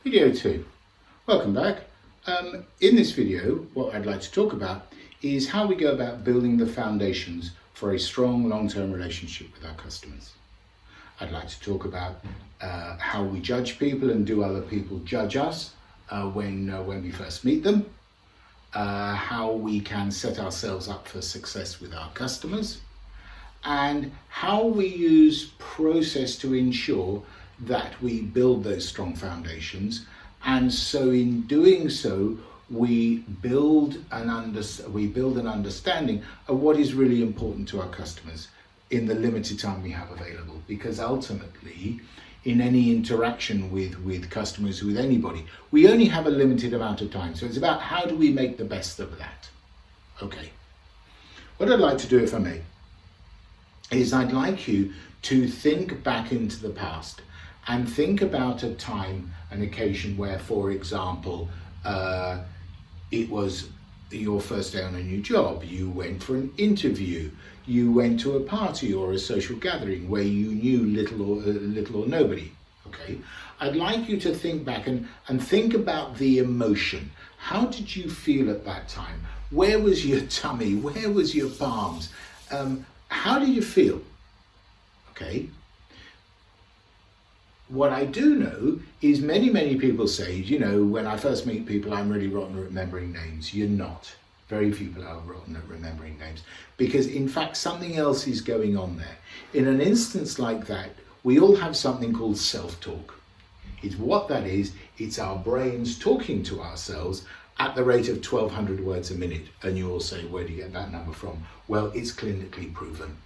Video 2. Welcome back. In this video, what I'd like to talk about is how we go about building the foundations for a strong long-term relationship with our customers. I'd like to talk about how we judge people and do other people judge us when we first meet them, how we can set ourselves up for success with our customers, and how we use process to ensure that we build those strong foundations. And so in doing so, we build an understanding of what is really important to our customers in the limited time we have available. Because ultimately, in any interaction with customers, with anybody, we only have a limited amount of time. So it's about how do we make the best of that. Okay. What I'd like to do, if I may, is I'd like you to think back into the past and think about a time, an occasion where, for example, it was your first day on a new job, you went for an interview, you went to a party or a social gathering where you knew little or nobody. Okay, I'd like you to think back and think about the emotion. How did you feel at that time? Where was your tummy? Where was your palms? How did you feel? Okay. What I do know is many people say, you know, when I first meet people, I'm really rotten at remembering names. You're not. Very few people are rotten at remembering names, because in fact something else is going on there. In an instance like that, we all have something called self-talk. It's what that is. It's our brains talking to ourselves at the rate of 1,200 words a minute. And you all say, where do you get that number from? Well, it's clinically proven.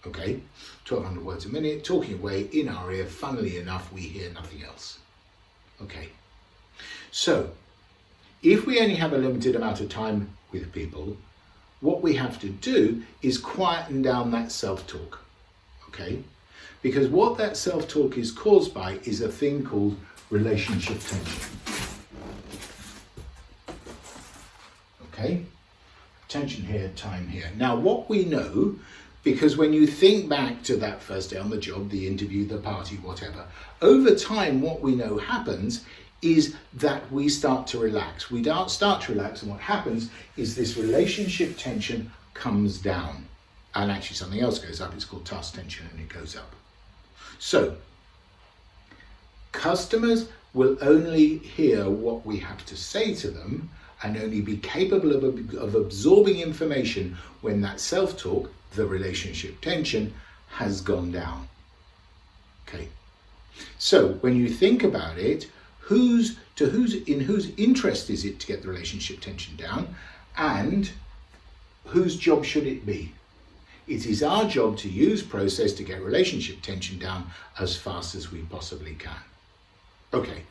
Okay, 1,200 words a minute, talking away in our ear. Funnily enough, we hear nothing else. Okay, so if we only have a limited amount of time with people, what we have to do is quieten down that self-talk. Okay, because what that self-talk is caused by is a thing called relationship tension. Okay, tension here, time here. Now, what we know, because when you think back to that first day on the job, the interview, the party, whatever, over time what we know happens is that we start to relax. We don't start to relax, and what happens is this relationship tension comes down. And actually something else goes up, it's called task tension, and it goes up. So, customers will only hear what we have to say to them and only be capable of absorbing information when that self-talk, the relationship tension, has gone down. Okay, so when you think about it, in whose interest is it to get the relationship tension down, and whose job should it be? It is our job to use process to get relationship tension down as fast as we possibly can. Okay,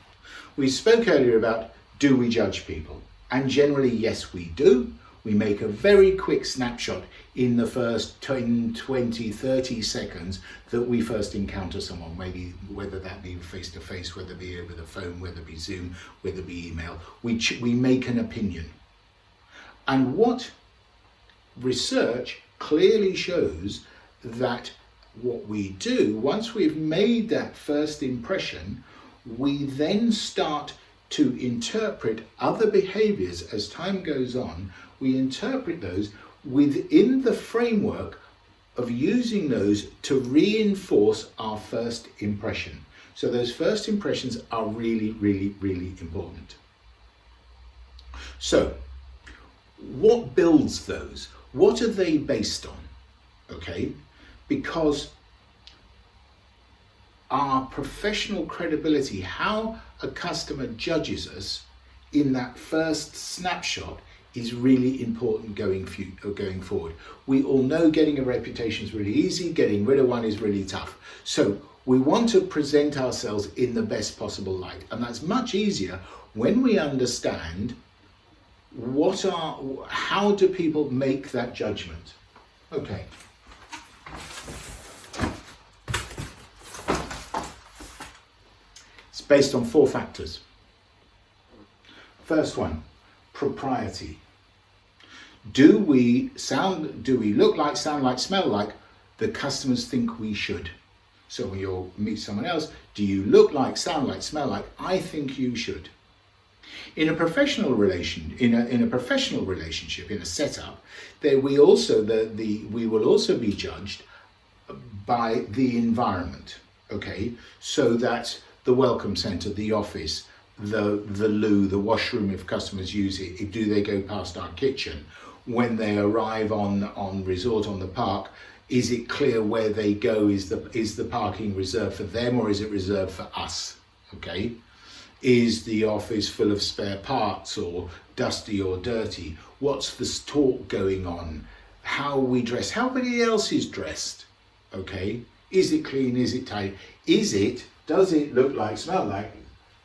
we spoke earlier about, do we judge people? And generally, yes, we do. We make a very quick snapshot in the first 10, 20, 30 seconds that we first encounter someone, maybe whether that be face-to-face, whether it be over the phone, whether it be Zoom, whether it be email. We make an opinion. And what research clearly shows that what we do, once we've made that first impression, we then start to interpret other behaviors as time goes on. We interpret those within the framework of using those to reinforce our first impression. So those first impressions are really important. So what builds those? What are they based on? Okay, because our professional credibility, how a customer judges us in that first snapshot, is really important going forward. We all know getting a reputation is really easy, getting rid of one is really tough. So we want to present ourselves in the best possible light, and that's much easier when we understand how do people make that judgment. Okay. It's based on 4 factors. First one, propriety. Do we look like, sound like, smell like the customers think we should? So when you meet someone else, do you look like, sound like, smell like? I think you should. In a professional relationship, in a setup, we will also be judged by the environment. Okay, so that the welcome centre, the office, the loo, the washroom, if customers use it, do they go past our kitchen? When they arrive on resort, on the park, is it clear where they go? Is the parking reserved for them or is it reserved for us? Okay, is the office full of spare parts or dusty or dirty? What's the talk going on? How are we dressed? How everybody else is dressed? Okay, is it clean? Is it tidy? Does it look like, smell like?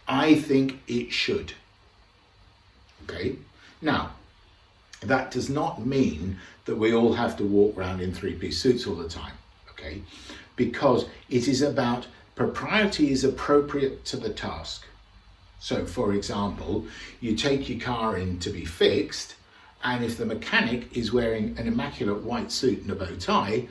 I think it should. Okay, now that does not mean that we all have to walk around in three-piece suits all the time. Okay, because it is about propriety is appropriate to the task. So for example, you take your car in to be fixed, and if the mechanic is wearing an immaculate white suit and a bow tie,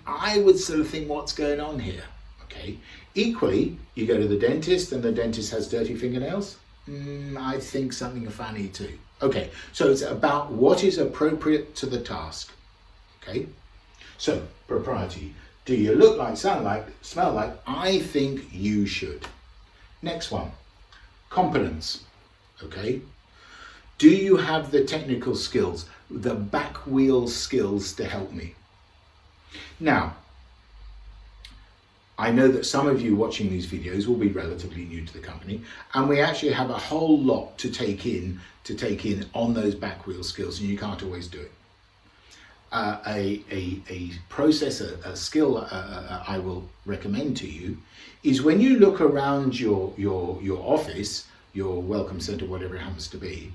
I would sort of think, what's going on here? Okay. Equally, you go to the dentist and the dentist has dirty fingernails. I think something funny too. Okay, so it's about what is appropriate to the task. Okay, so propriety. Do you look like, sound like, smell like? I think you should. Next one, competence. Okay, do you have the technical skills, the back wheel skills to help me? Now, I know that some of you watching these videos will be relatively new to the company, and we actually have a whole lot to take in on those back wheel skills, and you can't always do it. A process, a skill I will recommend to you is when you look around your office, your welcome centre, whatever it happens to be,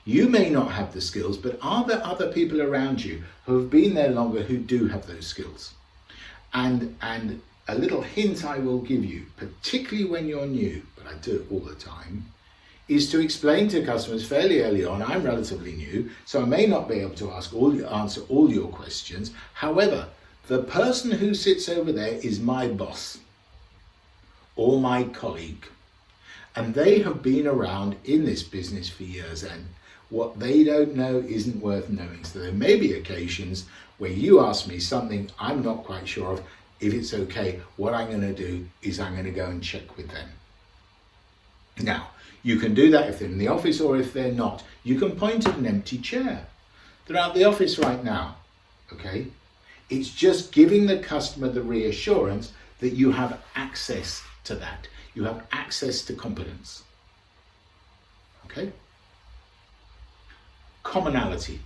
you may not have the skills, but are there other people around you who have been there longer who do have those skills? And a little hint I will give you, particularly when you're new, but I do it all the time, is to explain to customers fairly early on, I'm relatively new, so I may not be able to answer all your questions. However, the person who sits over there is my boss or my colleague, and they have been around in this business for years, and what they don't know isn't worth knowing. So there may be occasions where you ask me something I'm not quite sure of. If it's okay, what I'm going to do is I'm going to go and check with them. Now, you can do that if they're in the office or if they're not. You can point at an empty chair. They're out the office right now, okay? It's just giving the customer the reassurance that you have access to that. You have access to competence, okay? Commonality.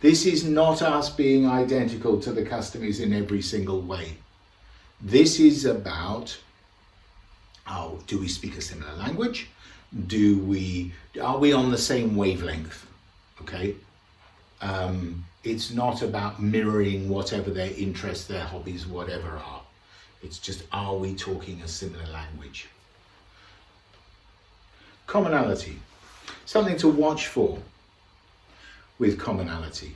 This is not us being identical to the customers in every single way. This is about, do we speak a similar language? Are we on the same wavelength? Okay. It's not about mirroring whatever their interests, their hobbies, whatever are. It's just, are we talking a similar language? Commonality. Something to watch for with commonality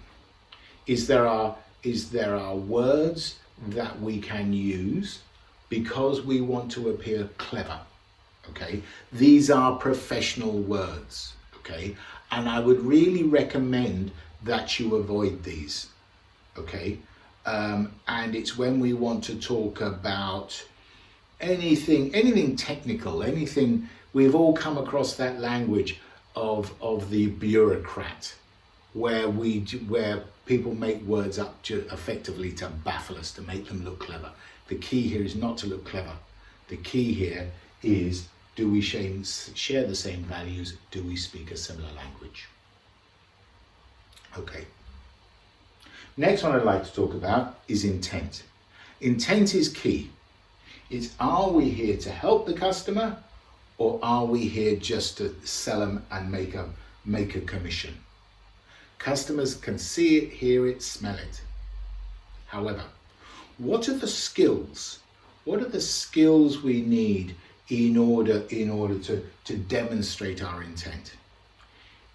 is there are words that we can use because we want to appear clever. Okay, these are professional words. Okay, and I would really recommend that you avoid these. Okay, and it's when we want to talk about anything technical, anything. We've all come across that language of the bureaucrat, where people make words up effectively to baffle us, to make them look clever. The key here is not to look clever. The key here is, do we share the same values? Do we speak a similar language? Okay. Next one I'd like to talk about is intent. Intent is key. It's, are we here to help the customer, or are we here just to sell them and make a commission? Customers can see it, hear it, smell it. However, what are the skills? What are the skills we need in order to demonstrate our intent?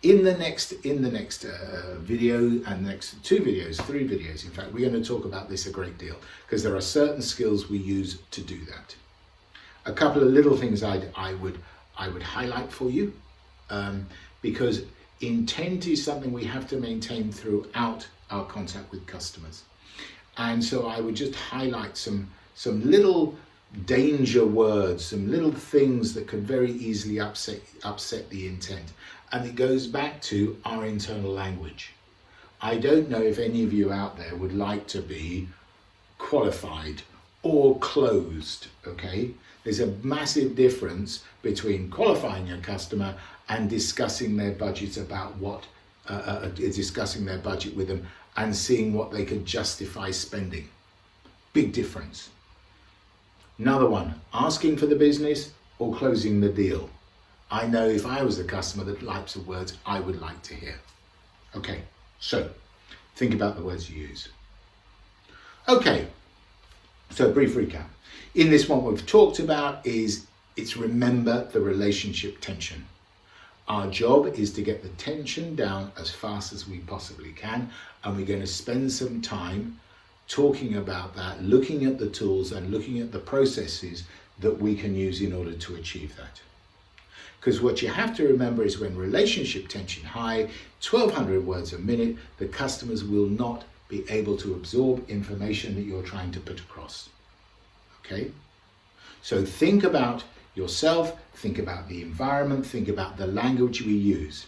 In the next video and the next three videos, in fact, we're going to talk about this a great deal because there are certain skills we use to do that. A couple of little things I would highlight for you, because intent is something we have to maintain throughout our contact with customers. And so I would just highlight some little danger words, some little things that could very easily upset the intent. And it goes back to our internal language. I don't know if any of you out there would like to be qualified or closed, okay? There's a massive difference between qualifying a customer and discussing their budgets about discussing their budget with them and seeing what they could justify spending. Big difference. Another one, asking for the business or closing the deal. I know if I was the customer, the types of words I would like to hear. Okay, so think about the words you use. Okay, so brief recap. In this one, what we've talked about is remember the relationship tension. Our job is to get the tension down as fast as we possibly can, and we're going to spend some time talking about that, looking at the tools and looking at the processes that we can use in order to achieve that. Because what you have to remember is when relationship tension high, 1,200 words a minute, the customers will not be able to absorb information that you're trying to put across. Okay? So think about yourself, think about the environment, think about the language we use.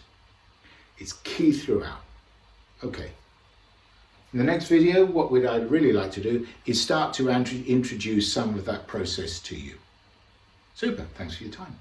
It's key throughout. Okay. In the next video, what I'd really like to do is start to introduce some of that process to you. Super, thanks for your time.